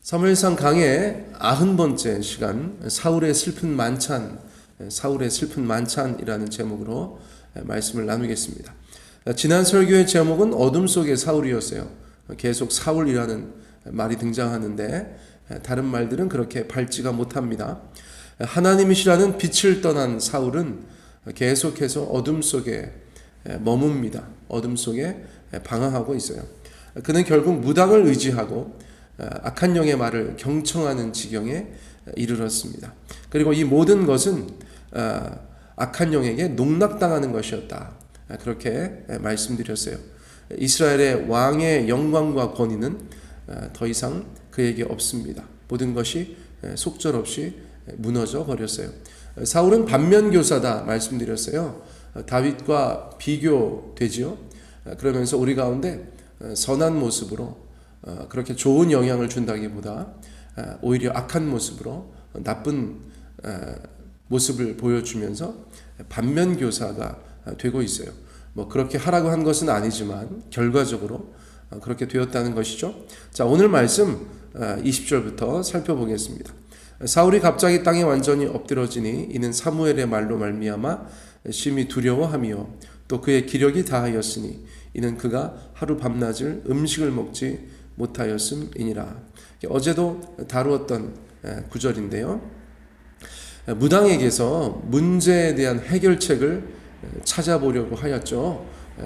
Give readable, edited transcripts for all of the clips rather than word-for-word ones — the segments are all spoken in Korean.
사무엘상 강의 90번째 시간 사울의 슬픈 만찬이라는 제목으로 말씀을 나누겠습니다. 지난 설교의 제목은 어둠 속의 사울이었어요. 계속 사울이라는 말이 등장하는데 다른 말들은 그렇게 밝지가 못합니다. 하나님이시라는 빛을 떠난 사울은 계속해서 어둠 속에 머뭅니다. 어둠 속에 방황하고 있어요. 그는 결국 무당을 의지하고 악한 영의 말을 경청하는 지경에 이르렀습니다. 그리고 이 모든 것은 악한 영에게 농락당하는 것이었다. 그렇게 말씀드렸어요. 이스라엘의 왕의 영광과 권위는 더 이상 그에게 없습니다. 모든 것이 속절없이 무너져 버렸어요. 사울은 반면교사다 말씀드렸어요. 다윗과 비교되지요. 그러면서 우리 가운데 선한 모습으로 그렇게 좋은 영향을 준다기보다 오히려 악한 모습으로 나쁜 모습을 보여주면서 반면교사가 되고 있어요. 뭐 그렇게 하라고 한 것은 아니지만 결과적으로 그렇게 되었다는 것이죠. 자, 오늘 말씀 20절부터 살펴보겠습니다. 사울이 갑자기 땅에 완전히 엎드러지니 이는 사무엘의 말로 말미암아 심히 두려워하며 또 그의 기력이 다하였으니 이는 그가 하루 밤낮을 음식을 먹지 못하였음이니라. 어제도 다루었던 구절인데요. 무당에게서 문제에 대한 해결책을 찾아보려고 하였죠.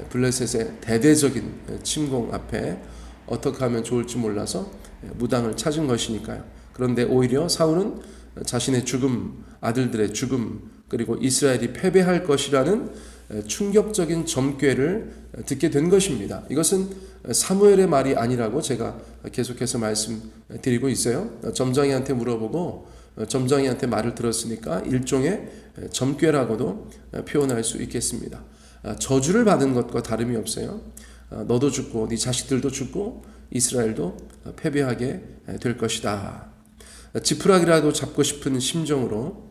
블레셋의 대대적인 침공 앞에 어떻게 하면 좋을지 몰라서 무당을 찾은 것이니까요. 그런데 오히려 사울은 자신의 죽음, 아들들의 죽음, 그리고 이스라엘이 패배할 것이라는 충격적인 점괘를 듣게 된 것입니다. 이것은 사무엘의 말이 아니라고 제가 계속해서 말씀드리고 있어요. 점장이한테 물어보고 점장이한테 말을 들었으니까 일종의 점괘라고도 표현할 수 있겠습니다. 저주를 받은 것과 다름이 없어요. 너도 죽고 네 자식들도 죽고 이스라엘도 패배하게 될 것이다. 지푸라기라도 잡고 싶은 심정으로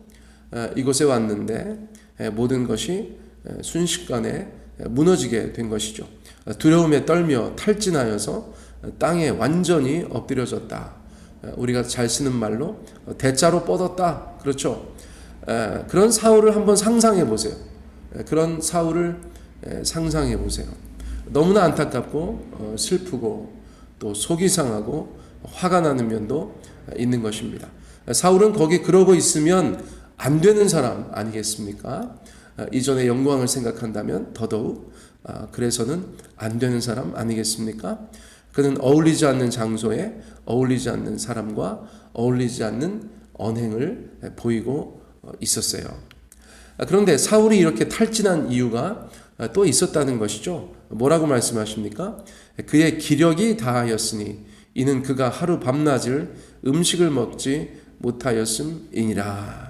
이곳에 왔는데 모든 것이 순식간에 무너지게 된 것이죠. 두려움에 떨며 탈진하여서 땅에 완전히 엎드려졌다. 우리가 잘 쓰는 말로 대자로 뻗었다. 그렇죠. 그런 사울을 한번 상상해 보세요. 그런 사울을 상상해 보세요. 너무나 안타깝고 슬프고 또 속이 상하고 화가 나는 면도 있는 것입니다. 사울은 거기 그러고 있으면 안 되는 사람 아니겠습니까? 이전의 영광을 생각한다면 더더욱 그래서는 안 되는 사람 아니겠습니까? 그는 어울리지 않는 장소에 어울리지 않는 사람과 어울리지 않는 언행을 보이고 있었어요. 그런데 사울이 이렇게 탈진한 이유가 또 있었다는 것이죠. 뭐라고 말씀하십니까? 그의 기력이 다하였으니 이는 그가 하루 밤낮을 음식을 먹지 못하였음이니라.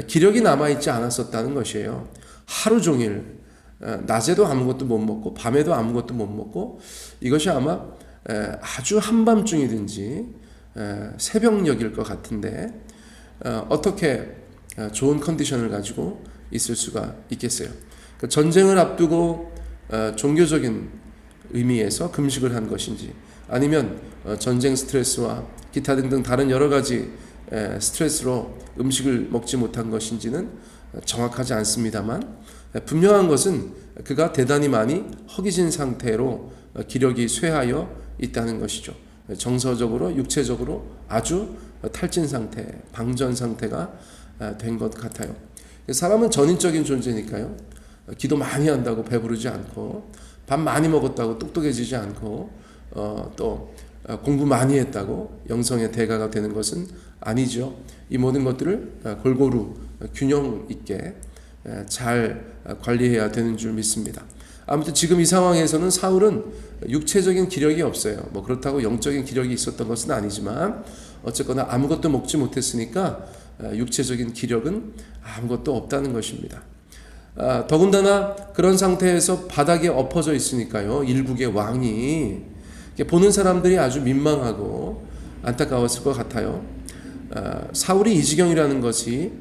기력이 남아있지 않았었다는 것이에요. 하루 종일 낮에도 아무것도 못 먹고 밤에도 아무것도 못 먹고 이것이 아마 아주 한밤중이든지 새벽녘일 것 같은데 어떻게 좋은 컨디션을 가지고 있을 수가 있겠어요. 전쟁을 앞두고 종교적인 의미에서 금식을 한 것인지 아니면 전쟁 스트레스와 기타 등등 다른 여러 가지 스트레스로 음식을 먹지 못한 것인지는 정확하지 않습니다만 분명한 것은 그가 대단히 많이 허기진 상태로 기력이 쇠하여 있다는 것이죠. 정서적으로 육체적으로 아주 탈진 상태, 방전 상태가 된 것 같아요. 사람은 전인적인 존재니까요. 기도 많이 한다고 배부르지 않고 밥 많이 먹었다고 똑똑해지지 않고 또 공부 많이 했다고 영성의 대가가 되는 것은 아니죠. 이 모든 것들을 골고루 균형 있게 잘 관리해야 되는 줄 믿습니다. 아무튼 지금 이 상황에서는 사울은 육체적인 기력이 없어요. 뭐 그렇다고 영적인 기력이 있었던 것은 아니지만 어쨌거나 아무것도 먹지 못했으니까 육체적인 기력은 아무것도 없다는 것입니다. 더군다나 그런 상태에서 바닥에 엎어져 있으니까요. 일국의 왕이 보는 사람들이 아주 민망하고 안타까웠을 것 같아요. 사울이 이 지경이라는 것이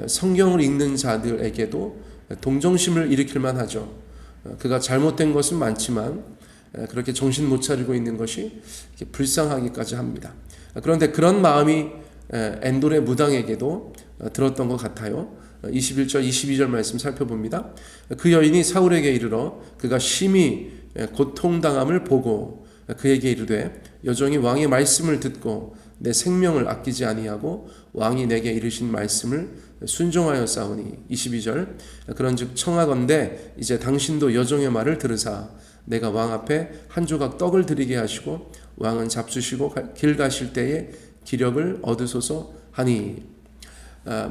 성경을 읽는 자들에게도 동정심을 일으킬 만하죠. 그가 잘못된 것은 많지만 그렇게 정신 못 차리고 있는 것이 불쌍하기까지 합니다. 그런데 그런 마음이 엔돌의 무당에게도 들었던 것 같아요. 21절 22절 말씀 살펴봅니다. 그 여인이 사울에게 이르러 그가 심히 고통당함을 보고 그에게 이르되 여종이 왕의 말씀을 듣고 내 생명을 아끼지 아니하고 왕이 내게 이르신 말씀을 순종하였사오니 22절 그런즉 청하건대 이제 당신도 여종의 말을 들으사 내가 왕 앞에 한 조각 떡을 드리게 하시고 왕은 잡수시고 길 가실 때에 기력을 얻으소서 하니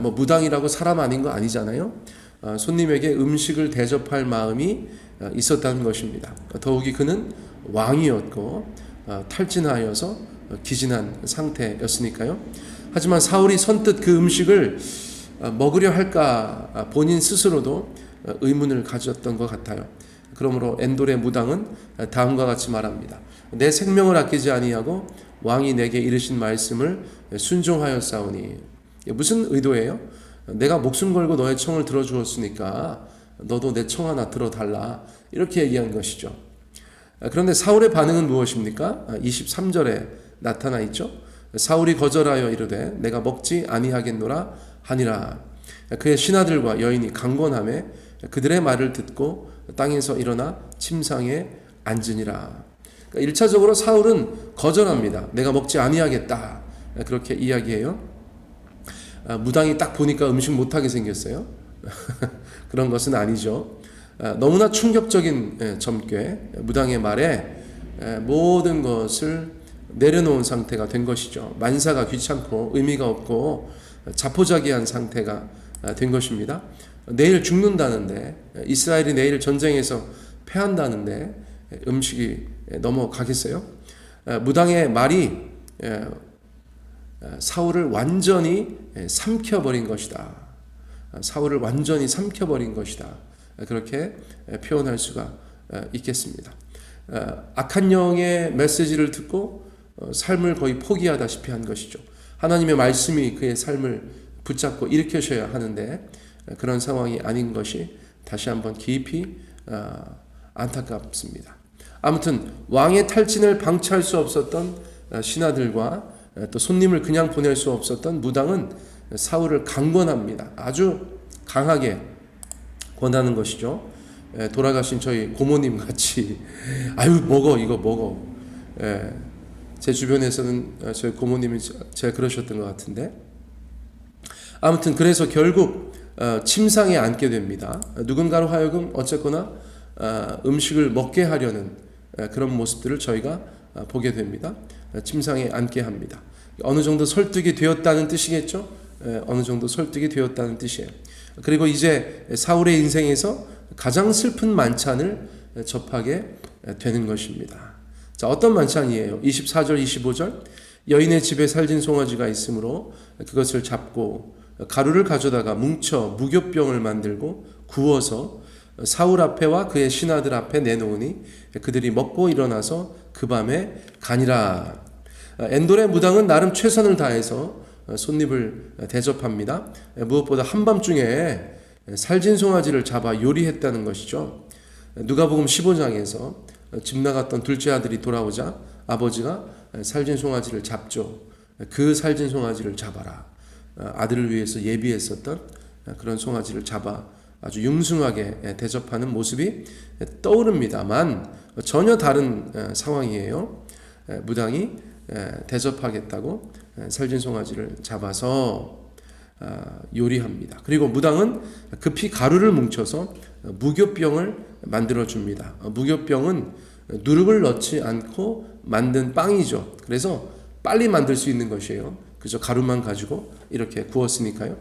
무당이라고 사람 아닌 거 아니잖아요. 손님에게 음식을 대접할 마음이 있었다는 것입니다. 더욱이 그는 왕이었고 탈진하여서 기진한 상태였으니까요. 하지만 사울이 선뜻 그 음식을 먹으려 할까 본인 스스로도 의문을 가졌던 것 같아요. 그러므로 엔돌의 무당은 다음과 같이 말합니다. 내 생명을 아끼지 아니하고 왕이 내게 이르신 말씀을 순종하였사오니. 무슨 의도예요? 내가 목숨 걸고 너의 청을 들어주었으니까 너도 내 청 하나 들어달라, 이렇게 얘기한 것이죠. 그런데 사울의 반응은 무엇입니까? 23절에 나타나 있죠. 사울이 거절하여 이르되 내가 먹지 아니하겠노라 하니라. 그의 신하들과 여인이 강권하매 그들의 말을 듣고 땅에서 일어나 침상에 앉으니라. 그러니까 1차적으로 사울은 거절합니다. 내가 먹지 아니하겠다, 그렇게 이야기해요. 무당이 딱 보니까 음식 못하게 생겼어요. 그런 것은 아니죠. 너무나 충격적인 점괘, 무당의 말에 모든 것을 내려놓은 상태가 된 것이죠. 만사가 귀찮고 의미가 없고 자포자기한 상태가 된 것입니다. 내일 죽는다는데, 이스라엘이 내일 전쟁에서 패한다는데 음식이 넘어가겠어요? 무당의 말이 사울을 완전히 삼켜버린 것이다. 사울을 완전히 삼켜버린 것이다. 그렇게 표현할 수가 있겠습니다. 악한 영의 메시지를 듣고 삶을 거의 포기하다시피 한 것이죠. 하나님의 말씀이 그의 삶을 붙잡고 일으켜셔야 하는데 그런 상황이 아닌 것이 다시 한번 깊이 안타깝습니다. 아무튼 왕의 탈진을 방치할 수 없었던 신하들과 또 손님을 그냥 보낼 수 없었던 무당은 사울을 강권합니다. 아주 강하게 권하는 것이죠. 돌아가신 저희 고모님 같이 아유 먹어, 이거 먹어. 제 주변에서는 저희 고모님이 제가 그러셨던 것 같은데, 아무튼 그래서 결국 침상에 앉게 됩니다. 누군가로 하여금 어쨌거나 음식을 먹게 하려는 그런 모습들을 저희가 보게 됩니다. 침상에 앉게 합니다. 어느 정도 설득이 되었다는 뜻이겠죠? 어느 정도 설득이 되었다는 뜻이에요. 그리고 이제 사울의 인생에서 가장 슬픈 만찬을 접하게 되는 것입니다. 자, 어떤 만찬이에요? 24절 25절 여인의 집에 살진 송아지가 있으므로 그것을 잡고 가루를 가져다가 뭉쳐 무교병을 만들고 구워서 사울 앞에와 그의 신하들 앞에 내놓으니 그들이 먹고 일어나서 그 밤에 가니라. 엔돌의 무당은 나름 최선을 다해서 손님을 대접합니다. 무엇보다 한밤중에 살진 송아지를 잡아 요리했다는 것이죠. 누가복음 15장에서 집 나갔던 둘째 아들이 돌아오자 아버지가 살진 송아지를 잡죠. 그 살진 송아지를 잡아라. 아들을 위해서 예비했었던 그런 송아지를 잡아 아주 융숭하게 대접하는 모습이 떠오릅니다만 전혀 다른 상황이에요. 무당이 대접하겠다고 살진 송아지를 잡아서 요리합니다. 그리고 무당은 급히 가루를 뭉쳐서 무교병을 만들어 줍니다. 무교병은 누룩을 넣지 않고 만든 빵이죠. 그래서 빨리 만들 수 있는 것이에요. 그저 가루만 가지고 이렇게 구웠으니까요.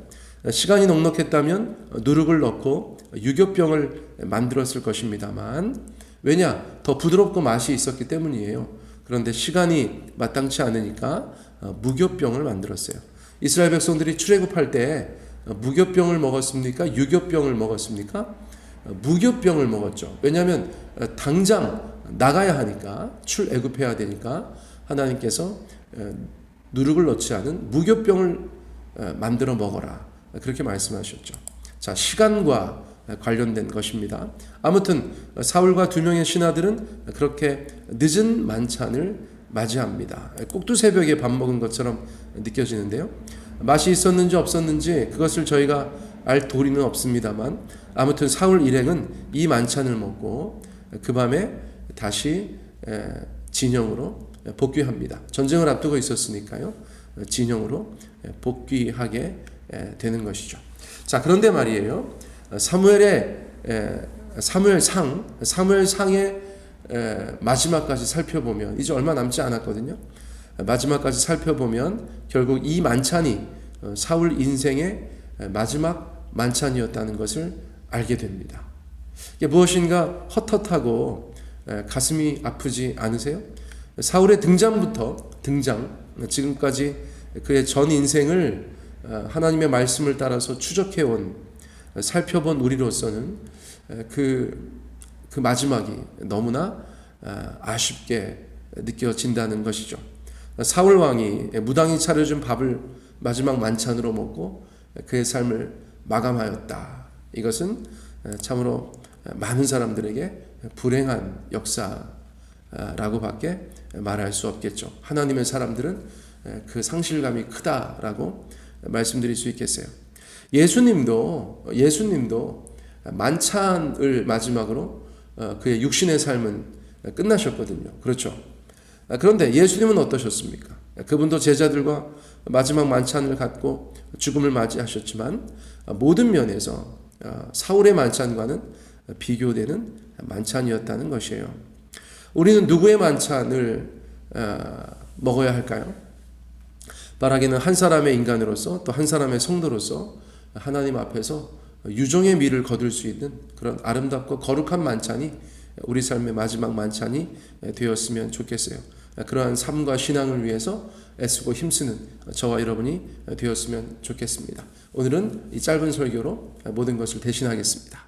시간이 넉넉했다면 누룩을 넣고 유교병을 만들었을 것입니다만, 왜냐? 더 부드럽고 맛이 있었기 때문이에요. 그런데 시간이 마땅치 않으니까 무교병을 만들었어요. 이스라엘 백성들이 출애굽할 때 무교병을 먹었습니까? 유교병을 먹었습니까? 무교병을 먹었죠. 왜냐하면 당장 나가야 하니까, 출애굽해야 되니까 하나님께서 누룩을 넣지 않은 무교병을 만들어 먹어라, 그렇게 말씀하셨죠. 자, 시간과 관련된 것입니다. 아무튼 사울과 두 명의 신하들은 그렇게 늦은 만찬을 맞이합니다. 꼭두새벽에 밥 먹은 것처럼 느껴지는데요. 맛이 있었는지 없었는지 그것을 저희가 알 도리는 없습니다만 아무튼 사울 일행은 이 만찬을 먹고 그 밤에 다시 진영으로 복귀합니다. 전쟁을 앞두고 있었으니까요. 진영으로 복귀하게 되는 것이죠. 자, 그런데 말이에요. 사무엘상의 마지막까지 살펴보면 이제 얼마 남지 않았거든요. 마지막까지 살펴보면 결국 이 만찬이 사울 인생의 마지막 만찬이었다는 것을 알게 됩니다. 이게 무엇인가 헛헛하고 가슴이 아프지 않으세요? 사울의 등장 지금까지 그의 전 인생을 하나님의 말씀을 따라서 추적해온 살펴본 우리로서는 그 마지막이 너무나 아쉽게 느껴진다는 것이죠. 사울 왕이 무당이 차려준 밥을 마지막 만찬으로 먹고 그의 삶을 마감하였다. 이것은 참으로 많은 사람들에게 불행한 역사라고밖에 말할 수 없겠죠. 하나님의 사람들은 그 상실감이 크다라고 말씀드릴 수 있겠어요. 예수님도 만찬을 마지막으로 그의 육신의 삶은 끝나셨거든요. 그렇죠. 그런데 예수님은 어떠셨습니까? 그분도 제자들과 마지막 만찬을 갖고 죽음을 맞이하셨지만 모든 면에서 사울의 만찬과는 비교되는 만찬이었다는 것이에요. 우리는 누구의 만찬을 먹어야 할까요? 말하기는 한 사람의 인간으로서 또 한 사람의 성도로서 하나님 앞에서 유종의 미를 거둘 수 있는 그런 아름답고 거룩한 만찬이 우리 삶의 마지막 만찬이 되었으면 좋겠어요. 그러한 삶과 신앙을 위해서 애쓰고 힘쓰는 저와 여러분이 되었으면 좋겠습니다. 오늘은 이 짧은 설교로 모든 것을 대신하겠습니다.